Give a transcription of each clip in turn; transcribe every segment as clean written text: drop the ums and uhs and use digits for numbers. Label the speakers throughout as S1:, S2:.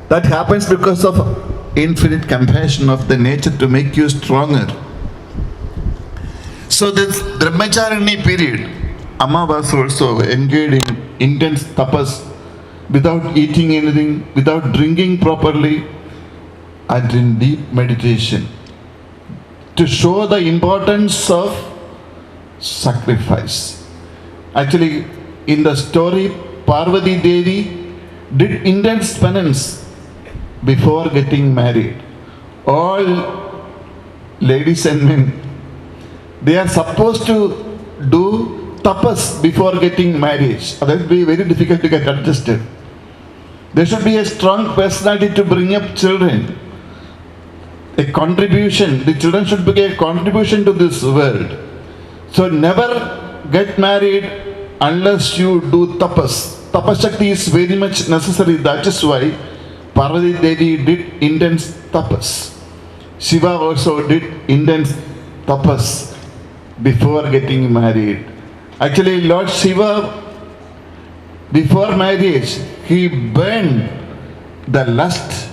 S1: That happens because of infinite compassion of the nature to make you stronger. So this Brahmacharya period, Amma was also engaged in intense tapas without eating anything, without drinking properly, and in deep meditation to show the importance of sacrifice. Actually, in the story, Parvati Devi did intense penance before getting married. All ladies and men, they are supposed to do tapas before getting marriage. That will be very difficult to get adjusted. There should be a strong personality to bring up children. A contribution, the children should be a contribution to this world. So never get married unless you do tapas. Tapashakti is very much necessary. That is why Parvati Devi did intense tapas. Shiva also did intense tapas before getting married. Actually, Lord Shiva, before marriage, he burned the lust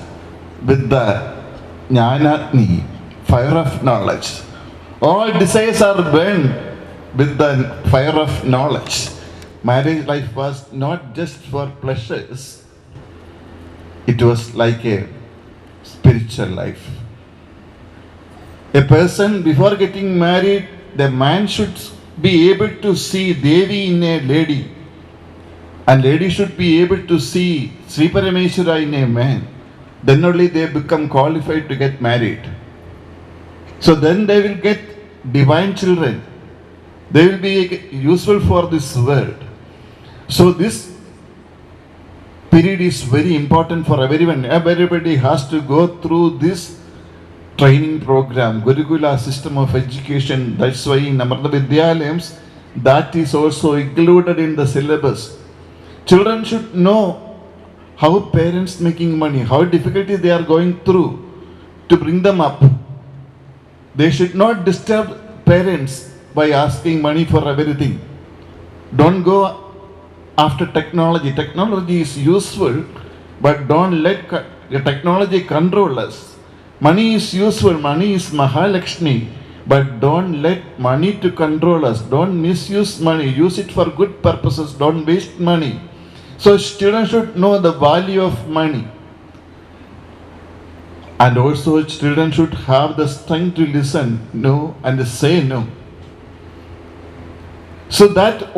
S1: with the Jnanagni, fire of knowledge. All desires are burned with the fire of knowledge. Marriage life was not just for pleasures, it was like a spiritual life. A person, before getting married, the man should be able to see Devi in a lady, and lady should be able to see Sri Parameshwara in a man. Then only they become qualified to get married. So then they will get divine children. They will be useful for this world. So this period is very important for everyone. Everybody has to go through this training program, Gurukula system of education. That's why in Amrita Vidyalayams, that is also included in the syllabus. Children should know how parents making money, how difficulty they are going through to bring them up. They should not disturb parents by asking money for everything. Don't go after technology. Technology is useful, but don't let technology control us. Money is useful, money is Mahalakshmi, but don't let money to control us. Don't misuse money. Use it for good purposes. Don't waste money. So children should know the value of money. And also children should have the strength to listen no and say no. So that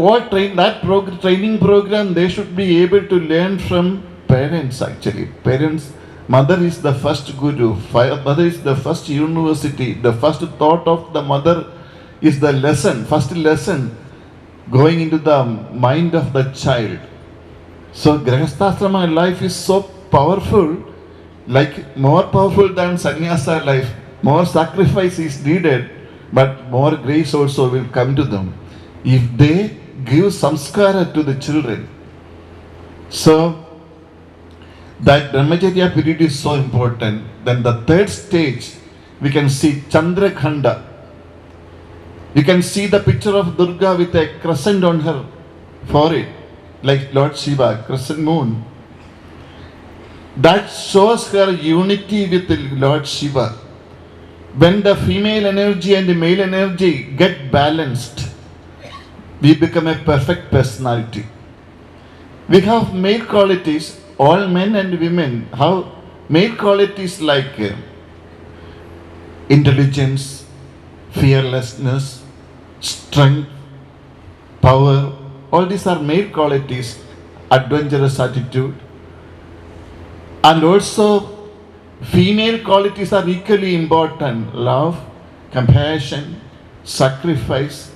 S1: training program they should be able to learn from parents actually. Parents, mother is the first guru, mother is the first university, the first thought of the mother is the lesson, first lesson going into the mind of the child. So Grihasthasrama life is so powerful, like more powerful than sannyasa life. More sacrifice is needed, but more grace also will come to them if they give samskara to the children. So that Brahmacharya period is so important. Then the third stage, we can see Chandrakhanda. You can see the picture of Durga with a crescent on her forehead, like Lord Shiva, crescent moon. That shows her unity with Lord Shiva. When the female energy and the male energy get balanced, we become a perfect personality. We have male qualities, all men and women have male qualities like intelligence, fearlessness, strength, power. All these are male qualities, adventurous attitude. And also female qualities are equally important. Love, compassion, sacrifice.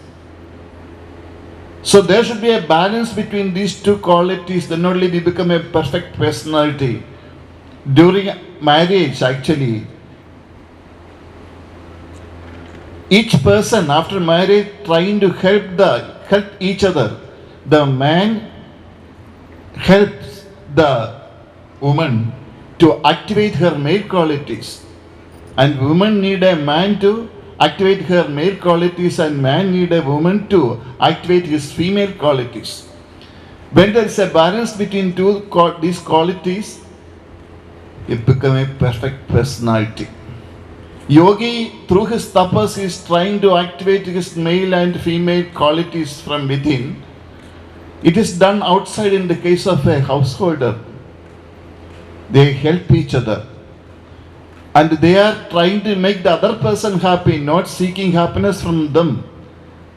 S1: So there should be a balance between these two qualities, then only we become a perfect personality. During marriage actually, each person after marriage trying to help each other. The man helps the woman to activate her male qualities, and woman need a man to activate her male qualities, and man need a woman to activate his female qualities. When there is a balance between these qualities, it became a perfect personality. Yogi, through his tapas, is trying to activate his male and female qualities from within. It is done outside in the case of a householder. They help each other. And they are trying to make the other person happy, not seeking happiness from them.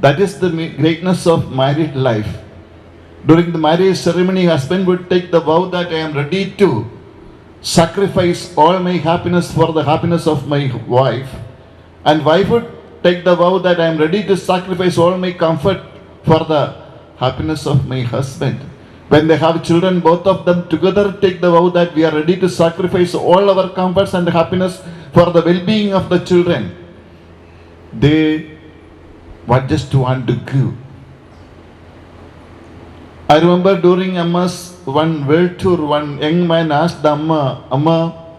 S1: That is the greatness of married life. During the marriage ceremony, husband would take the vow that I am ready to sacrifice all my happiness for the happiness of my wife. And wife would take the vow that I am ready to sacrifice all my comfort for the happiness of my husband. When they have children, both of them together take the vow that we are ready to sacrifice all our comforts and happiness for the well-being of the children. They just want to give. I remember during Amma's one world tour, one young man asked Amma,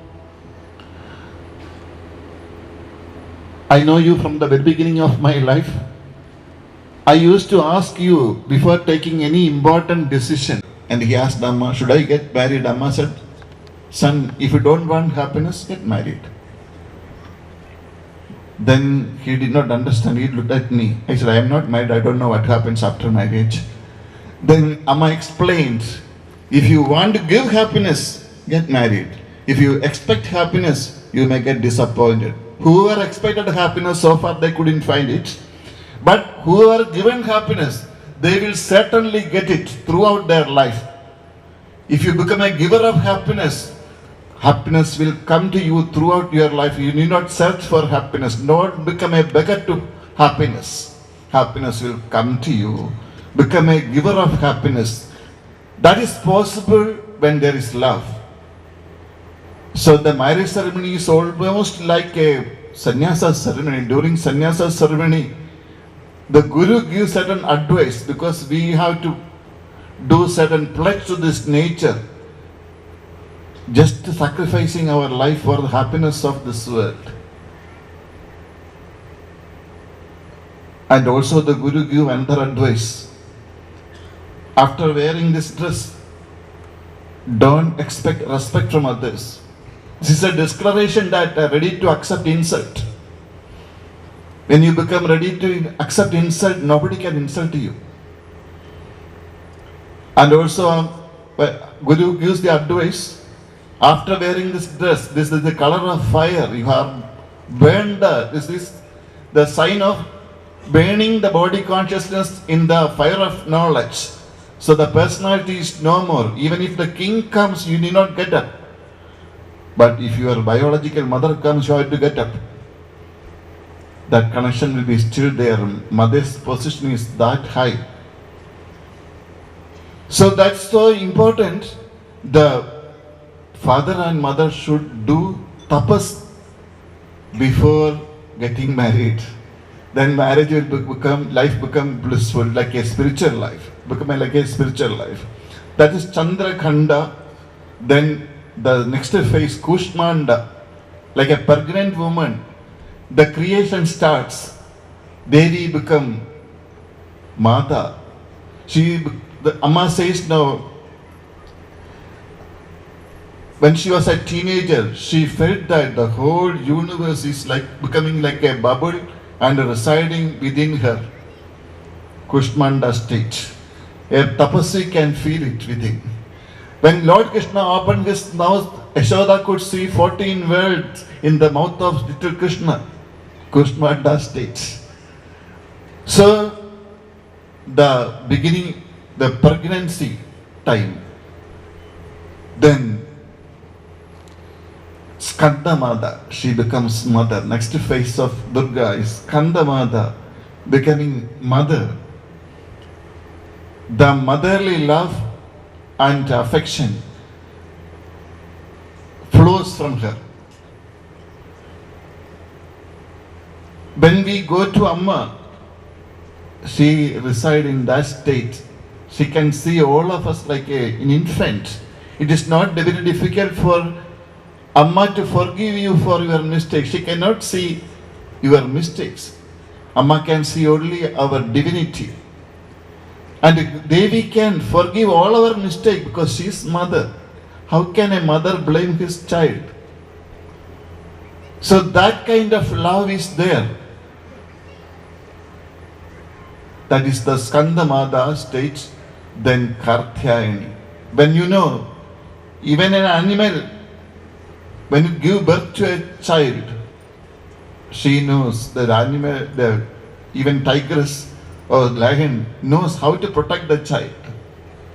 S1: I know you from the very beginning of my life. I used to ask you before taking any important decision. And he asked Amma, should I get married? Amma said, son, if you don't want happiness, get married. Then he did not understand. He looked at me. I said, I am not married. I don't know what happens after marriage. Then Amma explained, if you want to give happiness, get married. If you expect happiness, you may get disappointed. Whoever expected happiness, so far they couldn't find it. But whoever given happiness, they will certainly get it throughout their life. If you become a giver of happiness, happiness will come to you throughout your life. You need not search for happiness. Don't become a beggar to happiness. Happiness will come to you. Become a giver of happiness. That is possible when there is love. So the marriage ceremony is almost like a sannyasa ceremony. During sannyasa ceremony, the Guru gives certain advice because we have to do certain pledge to this nature, just sacrificing our life for the happiness of this world. And also the Guru gives another advice. After wearing this dress, don't expect respect from others. This is a declaration that are ready to accept insult. When you become ready to accept insult, nobody can insult you. And also, Guru gives the advice, after wearing this dress, this is the color of fire. You have burned this is the sign of burning the body consciousness in the fire of knowledge. So the personality is no more. Even if the king comes, you need not get up. But if your biological mother comes, you have to get up. That connection will be still there. Mother's position is that high. So that's so important. The father and mother should do tapas before getting married. Then marriage will become blissful, like a spiritual life. Like a spiritual life. That is Chandrakhanda. Then the next phase, Kushmanda, like a pregnant woman. The creation starts. Devi become Mata. The Amma says now, when she was a teenager, she felt that the whole universe is like becoming like a bubble and residing within her. Kushmanda state. A tapasvi can feel it within. When Lord Krishna opened his mouth, Yashoda could see 14 worlds in the mouth of little Krishna. Kushmanda state. So, the beginning, the pregnancy time, then Skandamada, she becomes mother. Next phase of Durga is Skandamada, becoming mother. The motherly love and affection flows from her. When we go to Amma, she resides in that state. She can see all of us like an infant. It is not very difficult for Amma to forgive you for your mistakes. She cannot see your mistakes. Amma can see only our divinity. And Devi can forgive all our mistakes because she is mother. How can a mother blame his child? So that kind of love is there. That is the Skandamada stage, then Kartyayani. When you know, even an animal, when you give birth to a child, she knows that animal, even tigress or lion knows how to protect the child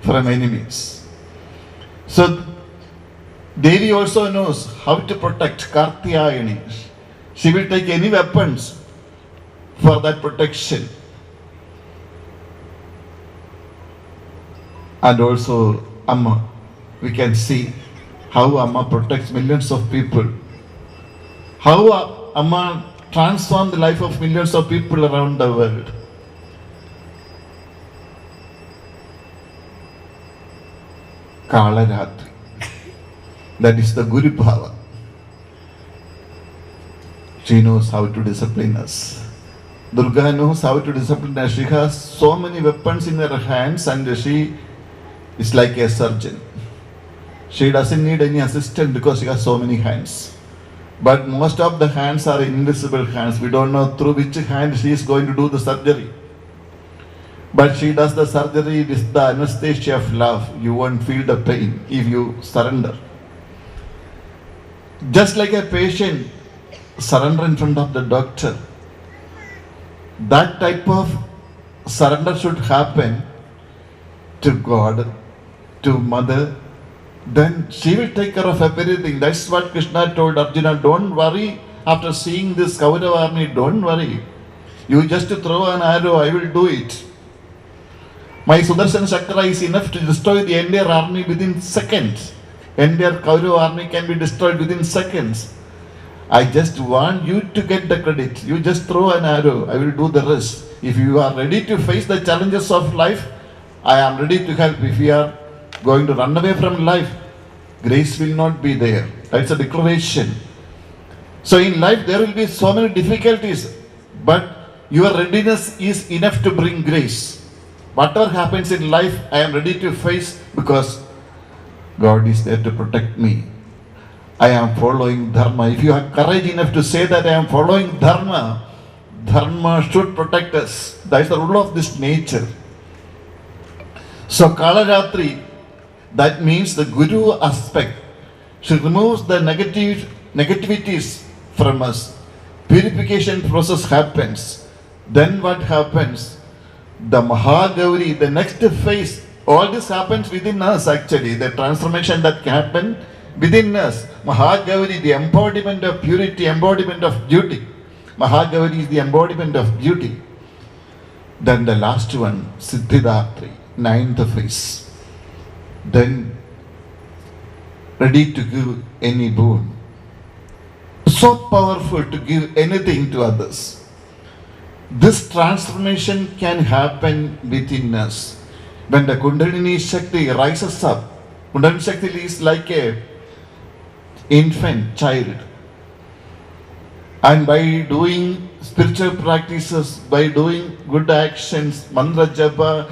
S1: from enemies. So Devi also knows how to protect Kartyayani. She will take any weapons for that protection. And also Amma, we can see how Amma protects millions of people. How Amma transformed the life of millions of people around the world. Kalaratri. That is the Guru Bhava. She knows how to discipline us. Durga knows how to discipline us. She has so many weapons in her hands and she is like a surgeon. She doesn't need any assistant because she has so many hands. But most of the hands are invisible hands. We don't know through which hand she is going to do the surgery. But she does the surgery with the anesthesia of love. You won't feel the pain if you surrender. Just like a patient surrender in front of the doctor, that type of surrender should happen to God, to Mother. Then she will take care of everything. That's what Krishna told Arjuna. Don't worry after seeing this Kaurava army. Don't worry. You just throw an arrow, I will do it. My Sudarshan Chakra is enough to destroy the entire army within seconds. Entire Kaurava army can be destroyed within seconds. I just want you to get the credit. You just throw an arrow, I will do the rest. If you are ready to face the challenges of life, I am ready to help. If you are going to run away from life, grace will not be there. That's a declaration. So in life there will be so many difficulties, but your readiness is enough to bring grace. Whatever happens in life, I am ready to face because God is there to protect me. I am following Dharma. If you have courage enough to say that I am following Dharma, Dharma should protect us. That is the rule of this nature. So Kalaratri, that means the Guru aspect. She removes the negativities from us. Purification process happens. Then what happens? The Mahagauri, the next phase, all this happens within us actually. The transformation that can happen within us. Mahagauri, the embodiment of purity, embodiment of beauty. Mahagauri is the embodiment of beauty. Then the last one, Siddhidatri, ninth phase. Then ready to give any boon. So powerful to give anything to others. This transformation can happen within us. When the Kundalini Shakti rises up, Kundalini Shakti is like a infant child. And by doing spiritual practices, by doing good actions, mantra japa,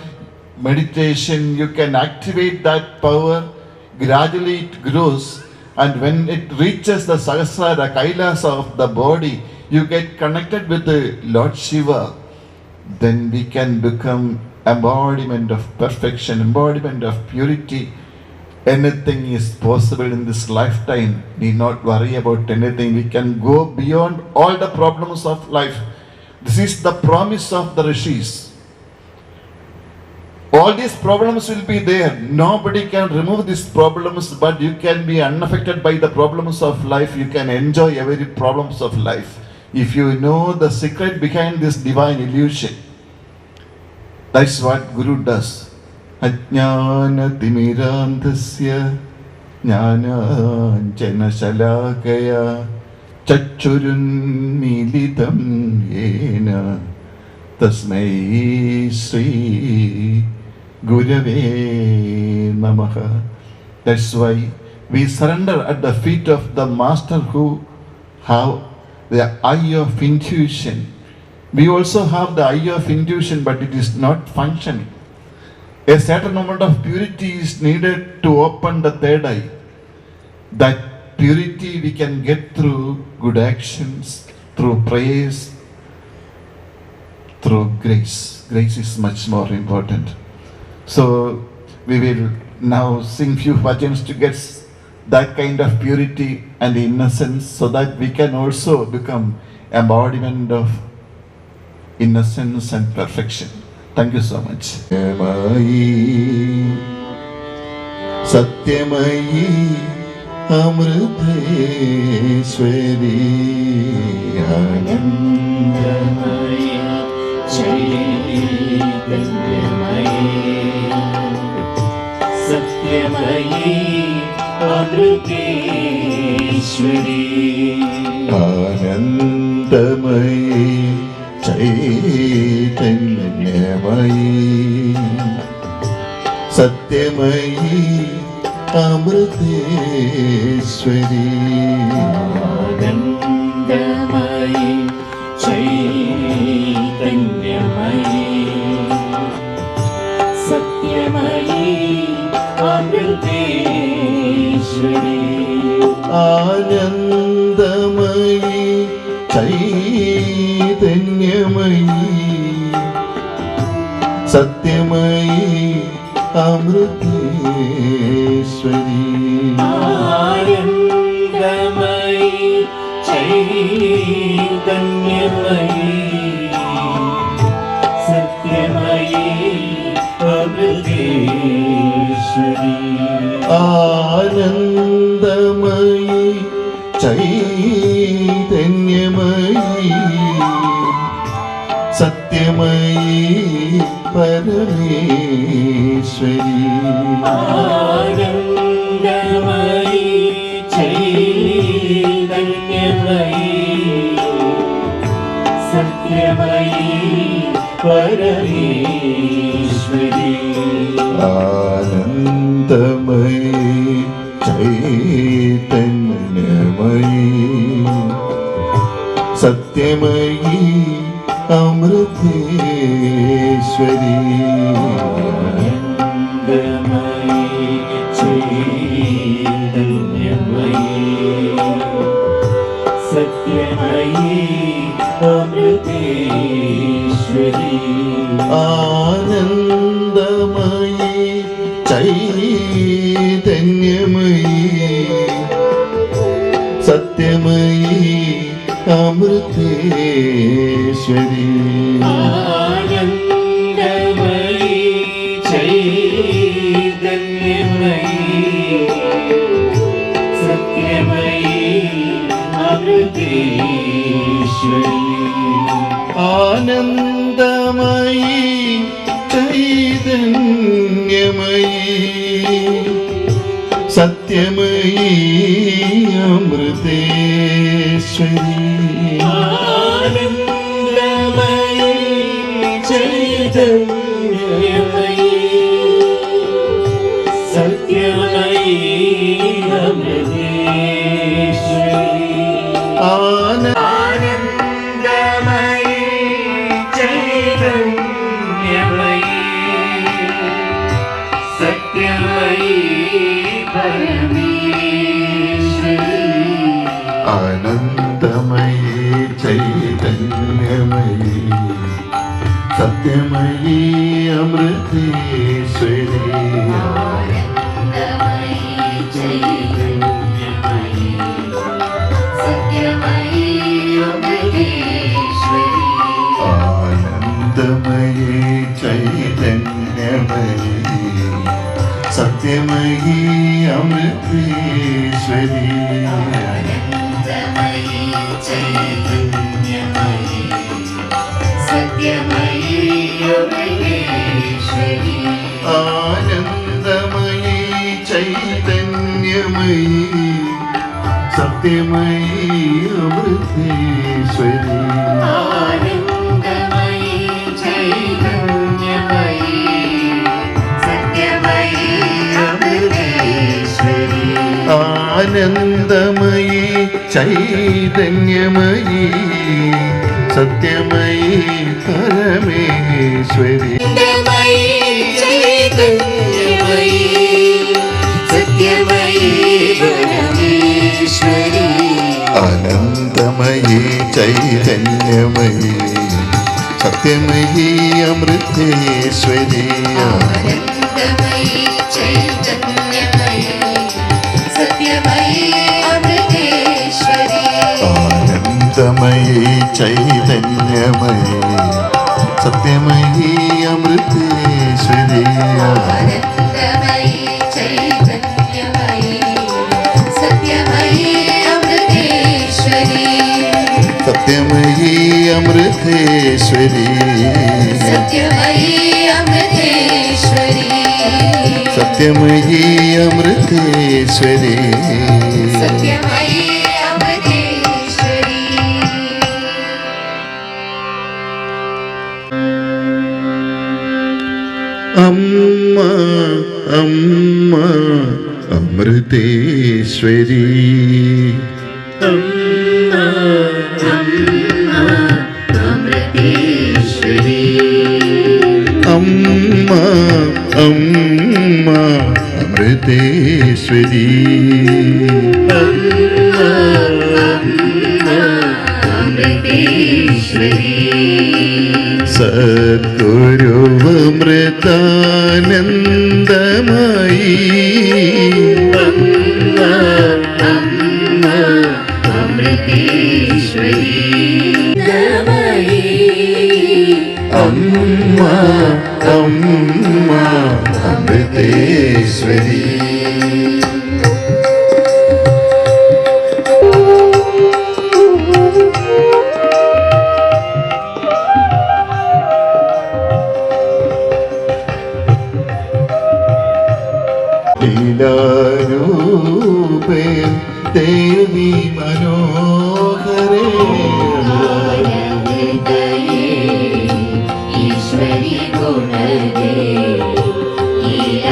S1: meditation, you can activate that power. Gradually it grows, and when it reaches the Sahasrara, the Kailasa of the body, you get connected with the Lord Shiva. Then we can become embodiment of perfection, embodiment of purity. Anything is possible in this lifetime. Need not worry about anything. We can go beyond all the problems of life. This is the promise of the Rishis. All these problems will be there. Nobody can remove these problems, but you can be unaffected by the problems of life. You can enjoy every problems of life. If you know the secret behind this divine illusion, that's what Guru does. Ajnana timirandhasya jnananjana shalakaya chachurun militam yena tasmai Sri Gurave Namaha. That's why we surrender at the feet of the Master who have the eye of intuition. We also have the eye of intuition, but it is not functioning. A certain amount of purity is needed to open the third eye. That purity we can get through good actions, through prayers, through grace. Grace is much more important. So we will now sing few bhajans to get that kind of purity and innocence, so that we can also become embodiment of innocence and perfection. Thank you so much. Satyamayi Amriteshwari Anandamayi
S2: Chaitanyamayi Satyamayi Amriteshwari
S1: Anandamayi Chaitanyamayi Satyamayi Amriteshwari
S2: Anandamayi Chaitanyamayi Satyamayi Amriteshwari
S1: Anandamayi Chaitanyamayi Satyamayi Amriteshwari
S2: Anandamayi Chaitanyamayi Satyamayi Amriteshwari
S1: Anandamayi Chaitanyamayi Satyamayi Parameshwari
S2: Anandamayi Chaitanyamayi Satyamayi Parameshwari
S1: Anandamayi Chaitanyamayi Satyamayi Amriteshwari
S2: Anandamayi Chaitanyamayi Satyamayi Amriteshwari
S1: Anandamayi Chaitanyamayi Satyamayi Amriteshwari
S2: Anandamayi Chaitanyamayi Satyamayi Amriteshwari
S1: Anandamayi Chaitanyamayi Satyamayi Amriteshwari
S2: Anandamayi Chaitanyamayi Satyamayi Amriteshwari Anandamayi Chaitanyamayi Satyamayi Parameshwari
S1: Anandamayi Chaitanyamayi Satyamayi Amriteshwari Anandamayi Chaitanyamayi Satyamayi Amriteshwari
S2: Anandamayi Chaitanyamayi Satyamayi Amriteshwari
S1: Anandamayi Chaitanyamayi Satyamayi Amriteshwari
S2: Anandamayi Chaitanyamayi Satyamayi Amriteshwari
S1: Anandamayi Chaitanyamayi Satyamayi Parameshwari
S2: Anandamayi Chaitanyamayi Satyamayi Parameshwari
S1: അനന്തമയീ ചൈതന്യമയീ സത്യമയീ Amriteshwari
S3: ആനന്ദമയീ ചൈതന്യമയീ സത്യമയീ Amriteshwari
S1: ആനന്ദമയീ ചൈതന്യമയീ സത്യമയീ Amriteshwari
S3: ആനന്ദമയീ ചൈതന്യമയീ സത്യമയീ Amriteshwari
S1: സത്യമയീ Amriteshwari
S3: സത്യമയീ Amriteshwari
S1: സത്യമയീ Amriteshwari
S3: സത്യമയീ Amriteshwari
S1: അമ്മ അമ്മ അമൃതേശ്വരി
S3: അമൃതേശ്വരി
S1: അമ്മ അമ്മ അമൃതേശ്വരി
S3: അമൃതേശ്വരി
S1: സദ്ഗുരുവമൃതാനന്ദമയീ
S3: അമൃതേശ്വരി
S1: അമ്മ അമ്മ അമൃതേശ്വരി ലീലാരൂപേ ദേവി മനോഹരേ
S3: ഈശ്വരി ഗുണദേ ഈരാരൂപേ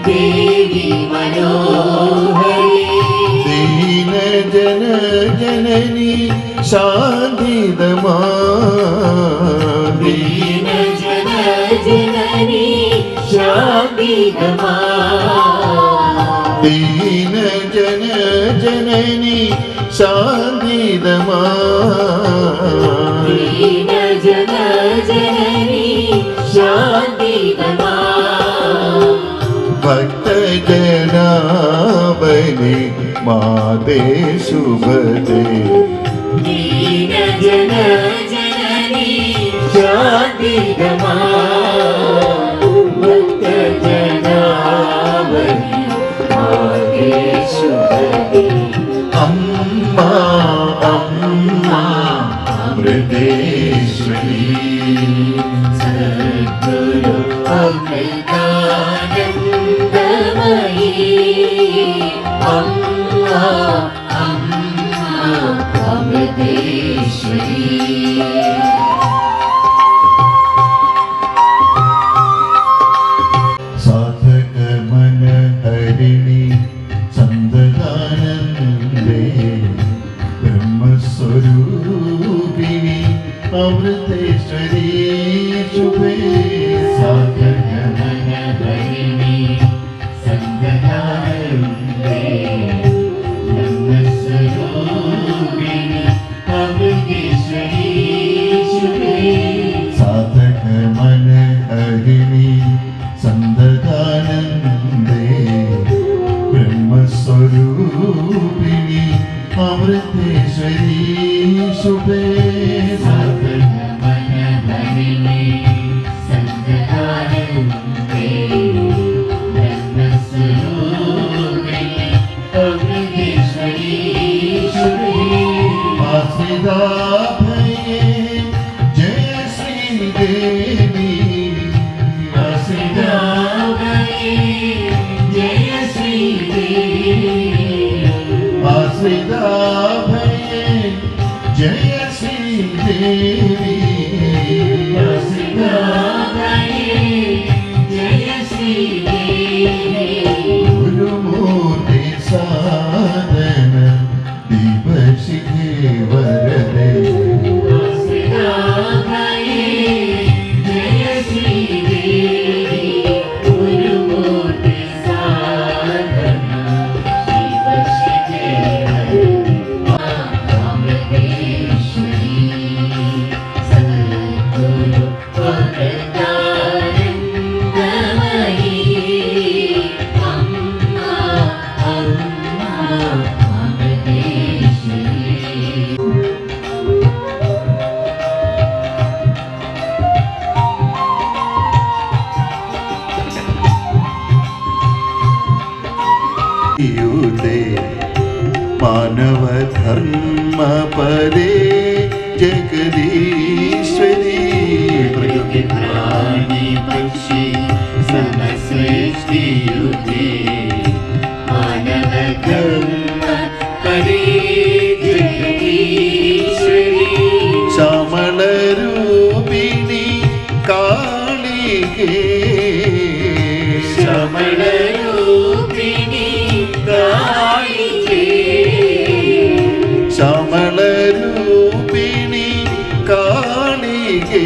S3: ദേവി മനോഹരി
S1: ദീനജന ജനനി ശാന്തിദമാ
S3: ദീനജന ജനനി ശാന്തിദമാ
S1: ദീനജന ജനനി ശാന്തിദമാ
S3: ദീനജന ജനനി ശാന്തിദമാ
S1: ഭക്തജനാവനി മാതേ ശുഭദേ
S3: ദീനജന ജനനി ശാന്തിദമാ ഭക്തജനാവനി മാതേ ശുഭദേ
S1: അമ്മ അമ്മ അമൃതേശ്വരി
S3: സദ്ഗുരു അമൃതാനന്ദമയീ അമ്മ അമ്മ അമൃതേശ്വരി
S1: സാധക മനഹരിണി സന്തതാനന്ദേ ബ്രഹ്മസ്വരൂപിണി അമൃതേശ്വരി ശുഭേ സാധക
S3: മനഹരിണി സന്തതാനന്ദേ ബ്രഹ്മസ്വരൂപിണി അമൃതേശ്വരി ശുഭേ
S1: സാധക മനഹരിണി സന്തതാനന്ദേ ബ്രഹ്മസ്വരൂപിണി അമൃതേശ്വരി ശുഭേ
S3: മനഹരിണി സന്തതാനന്ദേ ബ്രഹ്മസ്വരൂപിണി അമൃതേശ്വരി ശുഭേ
S1: ആശ്രിതാഭയേ ജയ ശ്രീദേവി
S3: ആശ്രിതാഭയേ ജയ ശ്രീദേവി
S1: ആശ്രിതാഭയേ ജയ ശ്രീദേവി
S3: ആശ്രിതാഭയേ ജയ ശ്രീദേവി
S1: ഗുരുമൂർത്തി സാധന ദീപശിഖേ വരദേ
S3: ആശ്രിതാഭയേ ജയ ശ്രീദേവി ഗുരുമൂർത്തി സാധന
S1: ധർമ്മപദേ ജഗദീശ്വരി
S2: പ്രകൃതി പ്രാണി പക്ഷി സമസൃഷ്ടിയുതേ മാനവധർമ്മ പദേ ജഗദീശ്വരി
S1: ശ്യാമളരൂപിണി കാളികേ
S2: ശ്യാമളരൂപിണി കാളികേ
S1: ശ്യാമളരൂപിണി കാളികേ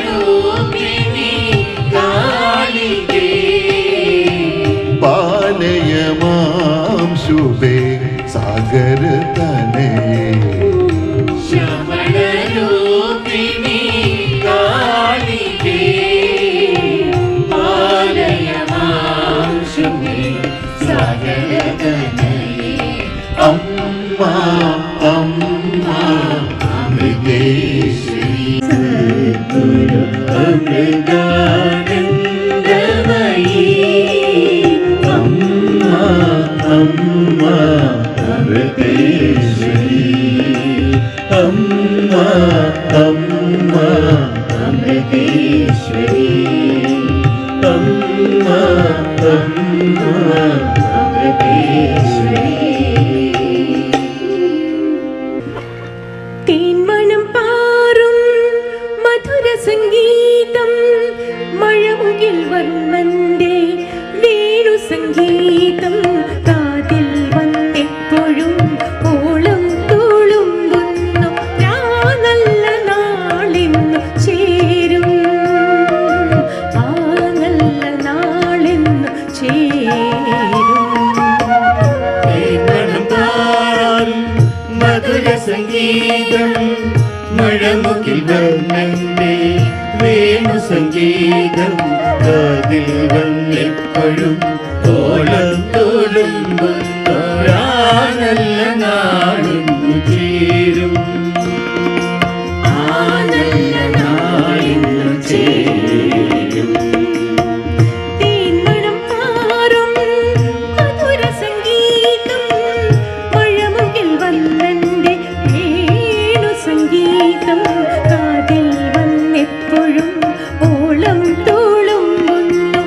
S2: ശ്യാമളരൂപിണി കാളികേ
S1: പാലയ മാം ശുഭേ സാഗരതനയേ
S2: ശ്യാമളരൂപിണി കാളികേ പാലയമാം ശുഭേ സാഗരതനയേ
S1: അമ്മ അമ്മ അമൃതേശ്വരി
S2: സദ്ഗുരു അമൃതാനന്ദമയീ അമ്മ അമ്മ അമൃതേശ്വരി അമ്മ അമ്മ അമൃതേശ്വരി അമ്മ അമ്മ അമൃതേശ്വരി
S4: തേന്മണം പാറും മധുര സംഗീതം മഴമുകിൽ വർണ്ണന്റെ വേണു സംഗീതം കാതിൽ വന്നെപ്പോഴും ഓളം തുളുമ്പുന്നു നല്ല നാളിന്നു ചേരും ആ നല്ല നാളിന്നു ചേരും
S2: തേന്മണം പാറും മധുര സംഗീതം മഴമുകിൽ വർണ്ണന്റെ വേണു സംഗീതം കാതിൽ വന്നെപ്പോഴും ഓളം തുളുമ്പുന്നൊരാ നല്ല നാളിന്നു ചേരും ആ നല്ല നാളിന്നു ചേരും
S4: തേന്മണം പാറും മധുര സംഗീതം മഴമുകിൽ വന്നന്റെ വേണു സംഗീതം കാതിൽ വന്നെപ്പോഴും ഓളം തുളുമ്പുന്നു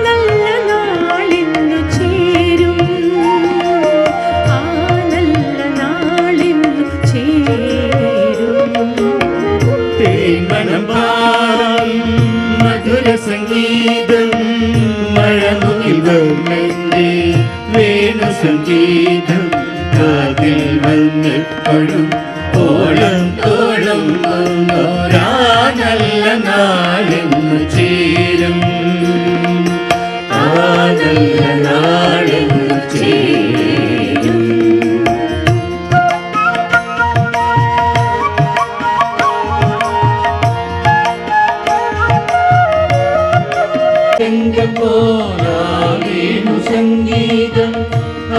S4: നല്ല നാളിന്നു ചേരും ആ നല്ല നാളിന്നു ചേരും
S2: തേന്മണം പാറും മധുര സംഗീതം മഴമുകിൽ വർണ്ണന്റെ വേണു സംഗീതം കാതിൽ വന്നെപ്പോഴും ഓളം തുളുമ്പുന്നൊരാ നല്ല നാളിന്നു ചേരും ആ നല്ല നാളിന്നു ചേരും വേണു സംഗീതം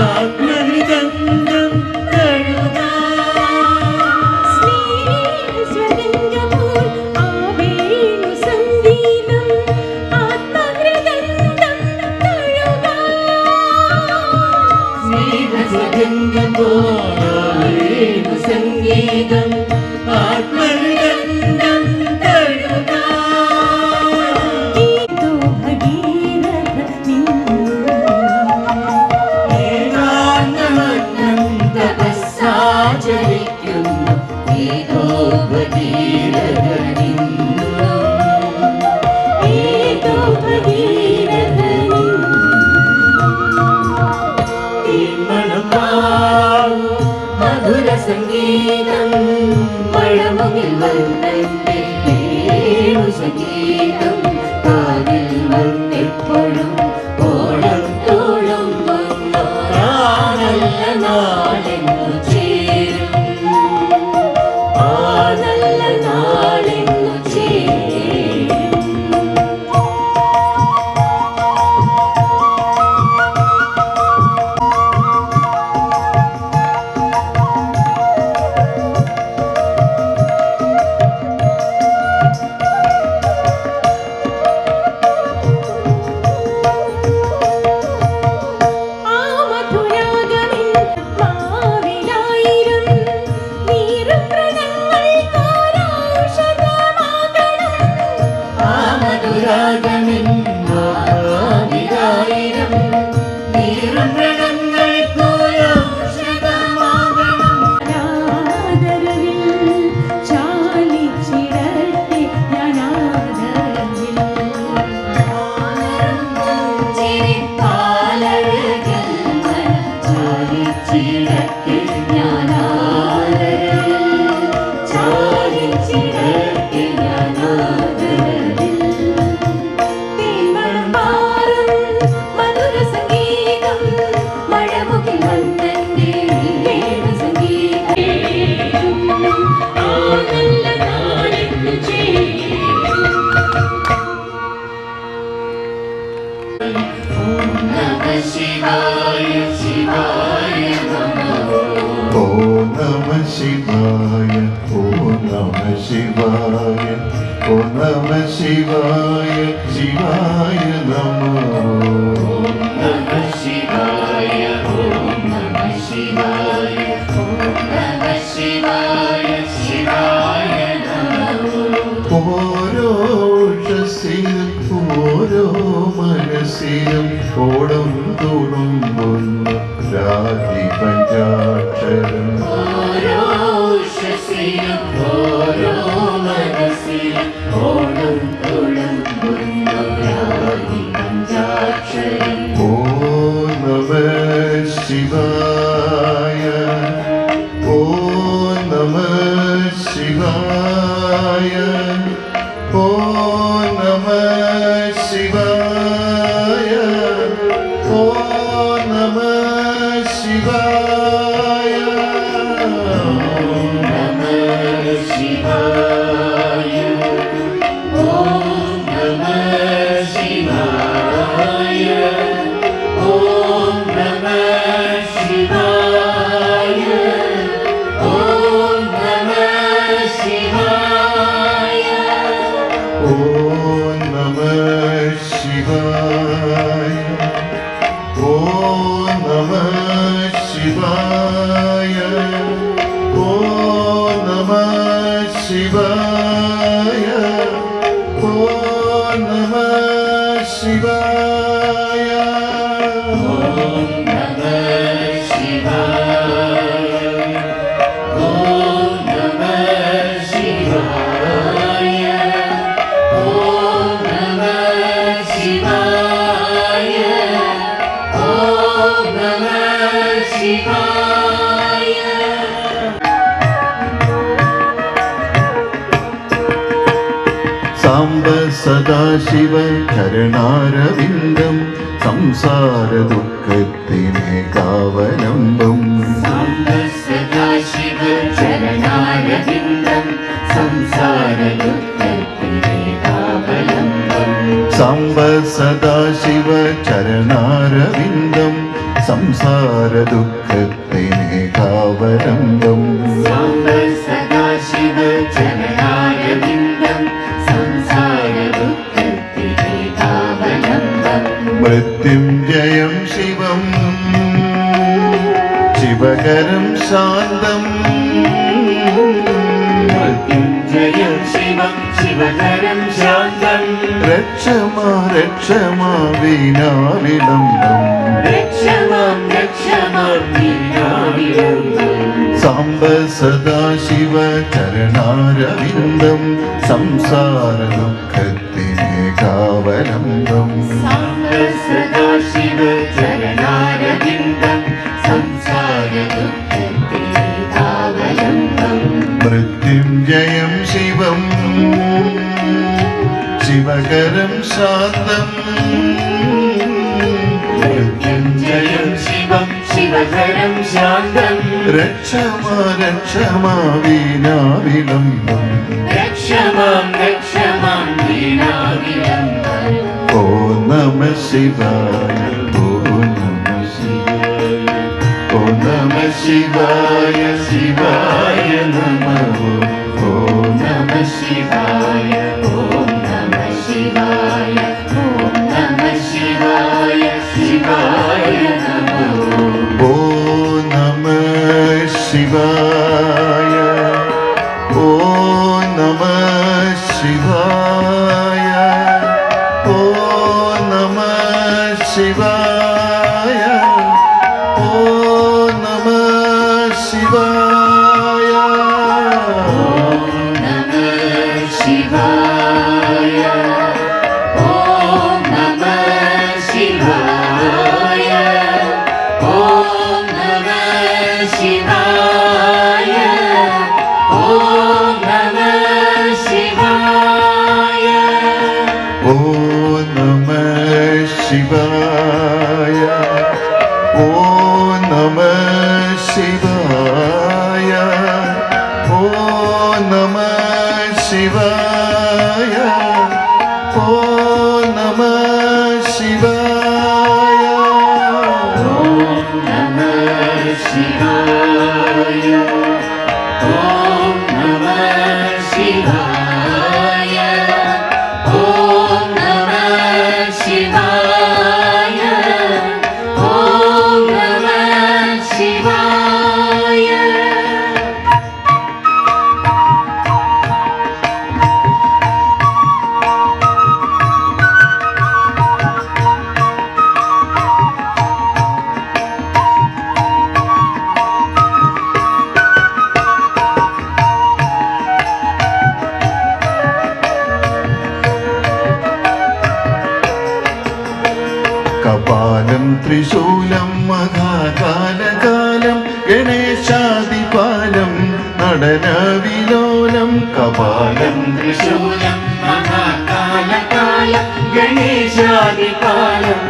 S2: ആത്മനിഗന്ധം തഴുകാ
S4: സ്നേഹസ്വരംഗമോൾ ആ വേണു സംഗീതം ആത്മഹൃദന്തം തഴുകാം.
S2: സ്നേഹസഗന്ധപോളേണു സംഗീതം ആത്മനിഗന്ധം തഴുകാ
S4: ഏതോ ഭഗീരഥ
S2: ഏകാന്തമഗ്നം തപസ്സാചരിക്കുന്നു ഏകോ ഭഗീരഥനിന്നു
S4: ഏതോ ഭഗീരഥ
S2: മധുര സംഗീതം മഴമുകിൽ വന്നന്റെ വേണു സംഗീതം കാതിൽ വന്നെപ്പോഴും ഓളം തുളുമ്പുന്നൊരാ നല്ല നാളിന്നു ചേരും ആ നല്ല നാളിന്നു ചേരും
S4: ആ മധുരാഗ
S2: ചാലിച്ചിടട്ടെ ഞാനാദരവിൽ ചാലിച്ചിടട്ടെ ഞാനാദരവിൽ തേൻമണം പാറും മധുര സംഗീതം മഴമുകിൽ വന്നന്റെ വീണ സംഗീതം ആ നല്ല നാളെന്നു ചേരും
S3: ശിവായ ശിവായ നമഃ
S1: ഓം നമ ശിവായ ഓം നമ ശിവായ ഓം നമ ശിവായ ശിവായ നമോ
S3: നമഃ ശിവായ ഓം നമഃ ശിവായ ഓം നമഃ ശിവായ ശിവായ നമഃ
S1: ഓരോ ഉഷസ്സിലും ഓരോ മനസ്സിലും ഓടും തുളുമ്പുന്നു രാഗി പഞ്ചാക്ഷരം
S3: ഓരോ ഉഷസ്സിലും ഓരോ മനസ്സിലും ഓടും തുളുമ്പുന്നു രാഗി പഞ്ചാക്ഷരം
S1: ഓം നമ ശിവായ ഓം നമ ശിവായ ഓം നമ ശിവായ ഓം നമ ശിവായ
S3: നമഃ ശിവായ ഓം നമഃ ശിവായ ഓം നമഃ ശിവായ ഓം നമഃ ശിവായ
S1: ഓം നമ ശിവായ ഓം നമ ശിവായ ഓം നമ ശിവായ ഓം നമ ശിവായ
S3: ഓം നമഃ ശിവായ ഓം നമഃ ശിവായ ഓം നമഃ ശിവായ ഓം നമഃ ശിവായ
S1: സാംബ സദാശിവ ചരണാരവിന്ദം സംസാര ദുഃഖത്തിനെ കാവലംബം
S3: സാംബ സദാശിവ ചരണാരവിന്ദം സംസാര ദുഃഖത്തിനെ കാവലംബം
S1: സാംബ സദാശിവ ചരണാരവിന്ദം സംസാര ദുഃഖത്തിനെ കാവലംബം
S3: സാംബ സദാശിവ ചരണാരവിന്ദം സംസാര ദുഃഖത്തിനെ കാവലംബം
S1: മൃത്യുഞ്ജയം ശിവം ശിവകരം ശാന്തം
S3: മൃത്യുഞ്ജയം ശിവം ശിവകരം ശാന്തം
S1: രക്ഷമാ വിനാവിളംബം
S3: രക്ഷമാം വീണാവിളംബം
S1: സാംബ സദാശിവ ചരണാരവിന്ദം സംസാര ദുഃഖത്തിനെ കാവലംബം
S3: സാംബ സദാശിവ ചരണാരവിന്ദം സംസാര ദുഃഖത്തിനെ കാവലംബം
S1: മൃത്യുഞ്ജയം ശിവം ശിവകരം ശാന്തം
S3: മൃത്യുഞ്ജയം ശിവം ശിവകരം ശാന്തം
S1: രക്ഷമാ വിനാവിളംബം
S3: രക്ഷമാം വീണാവിളംബം
S1: ഓ നമ ശിവായ ഓ നമ ശിവായ ഓ നമ ശിവായ ശിവായ നമഃ ഓ
S3: നമഃ ശിവായ ഓം നമഃ ശിവായ ഓം നമഃ ശിവായ ശിവായ നമഃ
S1: ഓ നമ ശിവായ ഓ നമ ശിവായ ഓ നമ ശിവായ ഓ നമ ശിവായ
S3: നമഃ ശിവായ ഓം നമഃ ശിവായ ഓം നമഃ ശിവായ ഓം നമഃ ശിവായ
S1: ഓം നമഃ ശിവായ ഓം നമഃ ശിവായ ഓം നമഃ ശിവായ ഓം നമഃ ശിവായ
S3: ഓം നമഃ ശിവായ ഓം നമഃ ശിവായ ഓം നമഃ ശിവായ ഓം നമഃ ശിവായ
S1: കപാലം ത്രിശൂലം മഹാകാലകാലം ഗണേശാദിപാലം നടനവിലോലം കപാലം
S3: ത്രിശൂലം മഹാകാലകാലം ഗണേശാദികാലം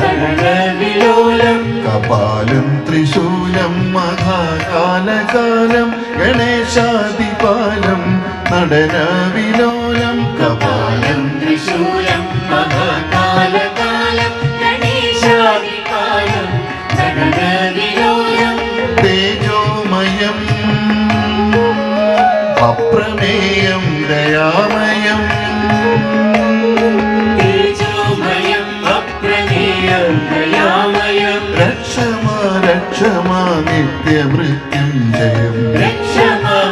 S3: ഗണനവിലോലം
S1: കപാലം ത്രിശൂലം മഹാകാലകാലം ഗണേശാദിപാലം നടനവിലോലം
S3: കപാലം ത്രിശൂലം മഹാകാലകാലം ഗണേശാദികാലം ഗണനവിലോലം
S1: തേജോമയം അപ്രമേയം ദയാമയം
S3: തേജോമയം അപ്രമേയം ദയാമയം
S1: രക്ഷമാ രക്ഷമാ നിത്യമൃത്യുഞ്ജയം
S3: രക്ഷമാം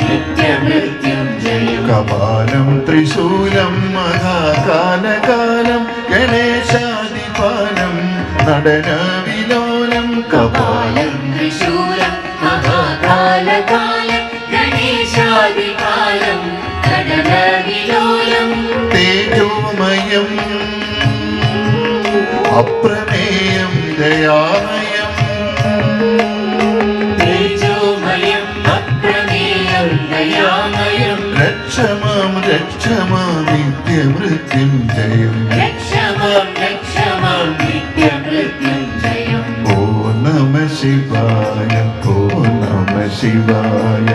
S3: നിത്യമൃത്യുഞ്ജയം
S1: കപാലം ത്രിശൂലം മഹാകാലകാലം ഗണേശാദിപാലം നടനവിലോലം കപാലം
S3: കപാലം ത്രിശൂലം മഹാകാലകാലം ഗണേശാദികാലം ഗണനവിലോലം
S1: തേജോമയം അപ്രമേയം ദയാമയം
S3: തേജോമയം അപ്രമേയം ദയാമയം
S1: രക്ഷമാം നിത്യമൃത്യുഞ്ജയം
S3: രക്ഷമാം നിത്യമൃത്യുഞ്ജയം
S1: ഓ നമ ശിവായ ഓ നമ ശിവായ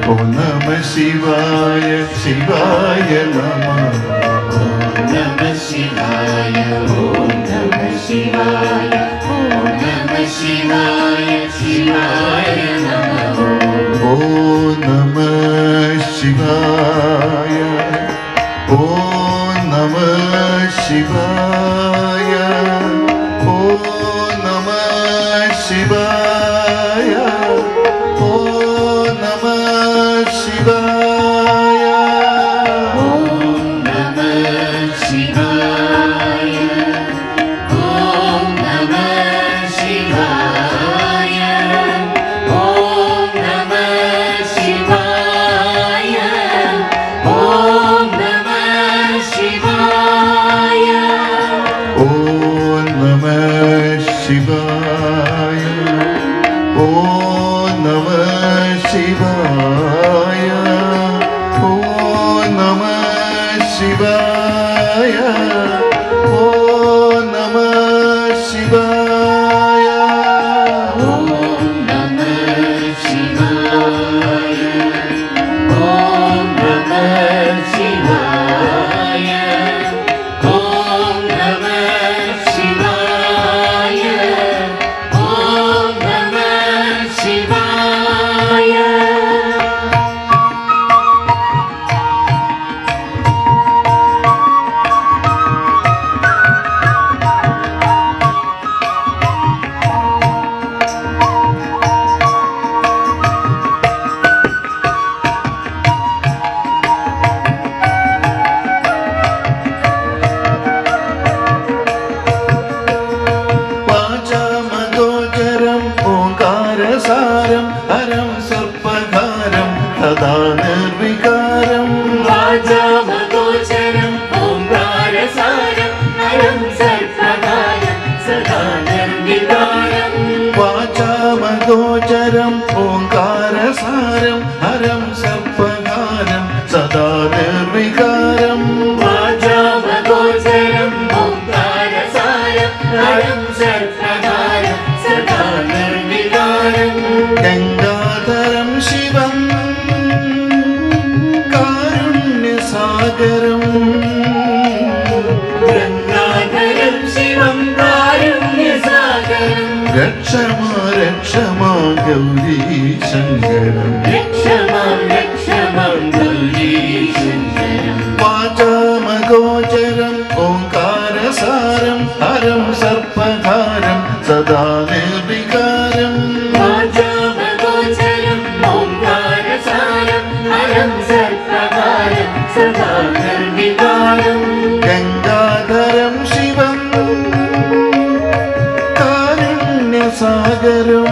S1: ഓ നമ ശിവായ ശിവായ നമ
S3: നമഃ ശിവായ ഓം നമഃ ശിവായ ഓം നമഃ ശിവായ ശിവായ നമഃ
S1: ഓ നമ ശിവായ ഓ നമ ശിവായ ഓ നമ ശിവായ ഓ നമ ശിവായ
S3: ഓം നമഃ ശിവായ ഓം നമഃ ശിവായ ഓം നമഃ ശിവായ ഓം നമഃ ശിവായ
S1: ഓ നമ ശിവായ ഓ നമ ശിവായ ഓ നമ ശിവായ ഓ നമ ശിവായ
S3: ഓം നമഃ ശിവായ ഓം നമഃ ശിവായ ഓം നമഃ ശിവായ ഓം നമഃ ശിവായ
S1: വാചാമഗോചരം ഓംകാരസാരം ഹരം സർപ്പകാരം തഥാ നിർവികാരം
S3: വാചാമഗോചരം ഓംകാരസാരം ഹരം സർപ്പകാരം സദാ നിർവികാരം
S1: വാചാമഗോചരം സർപ്പഗോചരം ഓങ്കാരസാരം ഹരം സർപ്പഹാരം സദാ നിർവികാരം
S3: വാചാമഗോചരം ഓംകാരസാരം ഹരം സർപ്പഹാരം സദാ നിർവികാരം
S1: ഗംഗാധരം ശിവം കാരുണ്യസാഗരം
S3: ഗംഗാധരം ശിവം കാരുണ്യസാഗരം
S1: രക്ഷമാ രക്ഷമാ ഗൗരീ ശങ്കരം
S3: രക്ഷമാം ഗൗരീ ശങ്കരം
S1: വാചാമഗോചരം ഓങ്കാരസാരം ഹരം സർപ്പഹാരം സദാ നിർവികാരം
S3: വാചാമഗോചരം ഓംകാരസാരം ഹരം സർപ്പഹാരം സദാ നിർവികാരം
S1: ഗംഗാധരം ശിവം കാരുണ്യസാഗരം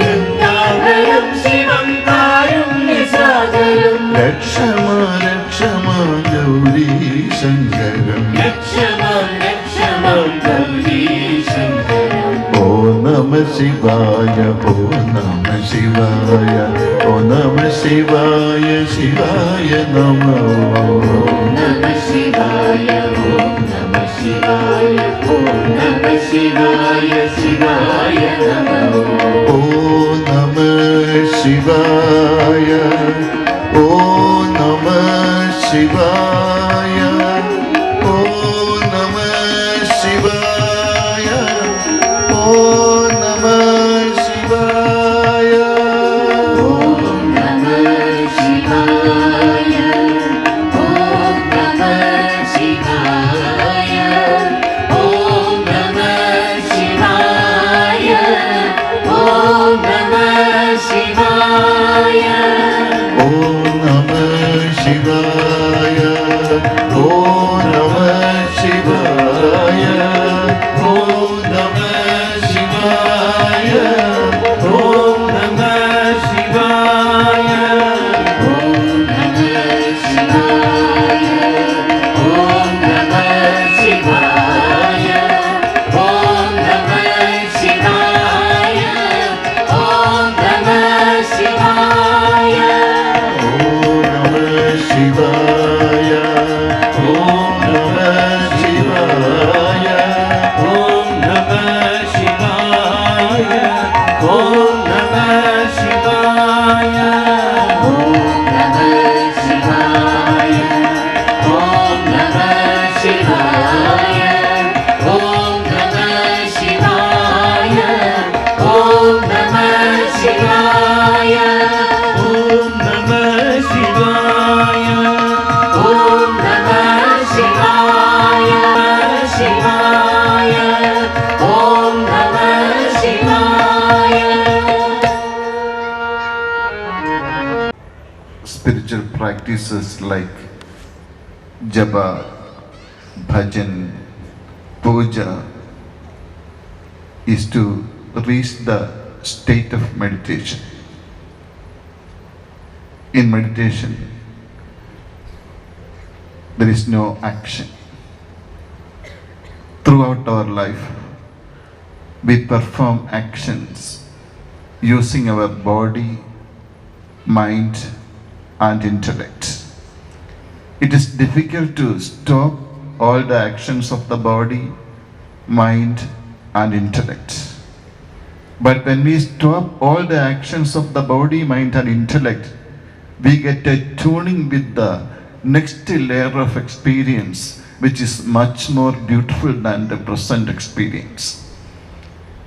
S3: ഗംഗാധരം ശിവം കാരുണ്യസാഗരം
S1: രക്ഷമാ രക്ഷമാ ഗൗരീ ശങ്കരം
S3: രക്ഷമാം ഗൗരീ ശങ്കരം
S1: ഓ നമ ശിവായ ഓ നമ ശിവായ ഓ നമ ശിവായ ശിവായ നമോ
S3: നമ ശിവായ ഓം നമ ശിവായ ഓം നമ ശിവായ ശിവായ നമോ
S1: ഓ നമ ശിവായ ഓ നമ ശിവായ ഓ നമ ശിവായ ഓ നമ ശിവായ
S3: ഓം നമ ശിവായ ഓം നമ ശിവായ ഓം നമ ശിവായ ഓം നമ ശിവായ
S1: ഓ നമ ശിവായ ഓ നമ ശിവായ ഓ നമ ശിവായ ഓ നമ ശിവായ
S3: ഓം നമ ശിവായ ഓം നമ ശിവായ ഓം നമ ശിവായ ഓം നമ ശിവായ
S1: ഓ നമ ശിവായ ഓ നമ ശിവായ ഓം നമ ശിവായ ഓം നമ ശിവായ
S3: ഓം നമ ശിവായ ഓം നമ ശിവായ ഓം നമ ശിവായ ഓം നമ ശിവായ
S1: ഓം നമ ശിവായ
S3: ഓം നമ ശിവായ ശിവായ ഓം നമ ശിവായ
S1: spiritual practices like japa, bhajan, puja is to reach the state of meditation. In meditation, there is no action. Throughout our life, we perform actions using our body, mind, and intellect. It is difficult to stop all the actions of the body, mind, and intellect. But when we stop all the actions of the body, mind, and intellect, we get a tuning with the next layer of experience, which is much more beautiful than the present experience.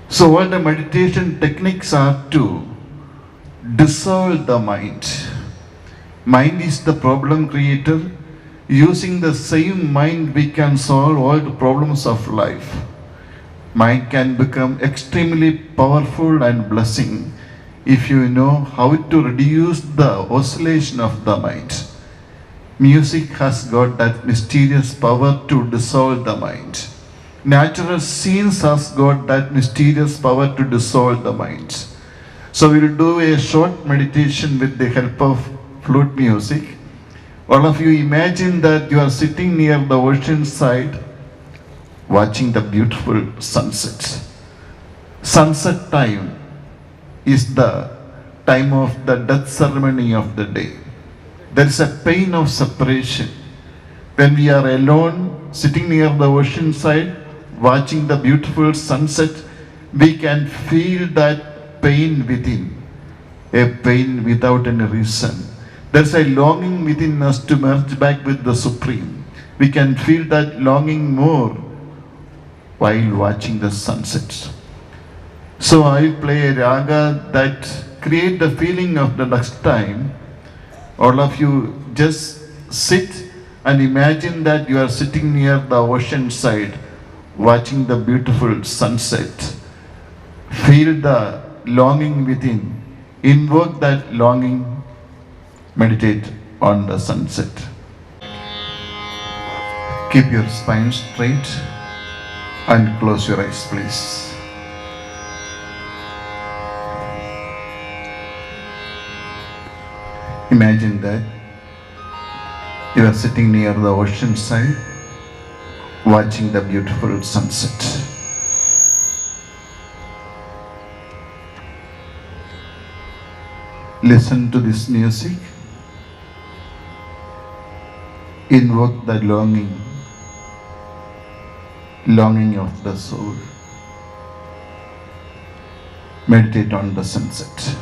S1: So all the meditation techniques are to dissolve the mind. Mind is the problem creator. Using the same mind, we can solve all the problems of life. Mind can become extremely powerful and blessing if you know how to reduce the oscillation of the mind. Music has got that mysterious power to dissolve the mind. Natural scenes has got that mysterious power to dissolve the mind. So we will do a short meditation with the help of flute music. All of you imagine that you are sitting near the ocean side watching the beautiful sunset. Sunset time is the time of the death ceremony of the day. There is a pain of separation. When we are alone, sitting near the ocean side, watching the beautiful sunset, we can feel that pain within, a pain without any reason. There's a longing within us to merge back with the Supreme. We can feel that longing more while watching the sunset. So I'll play a raga that create the feeling of the next time. All of you just sit and imagine that you are sitting near the ocean side watching the beautiful sunset. Feel the longing within. Invoke that longing. Meditate on the sunset. Keep your spine straight and close your eyes, please. Imagine that you are sitting near the ocean side watching the beautiful sunset. Listen to this music. Invoke the longing of the soul. Meditate on the sunset.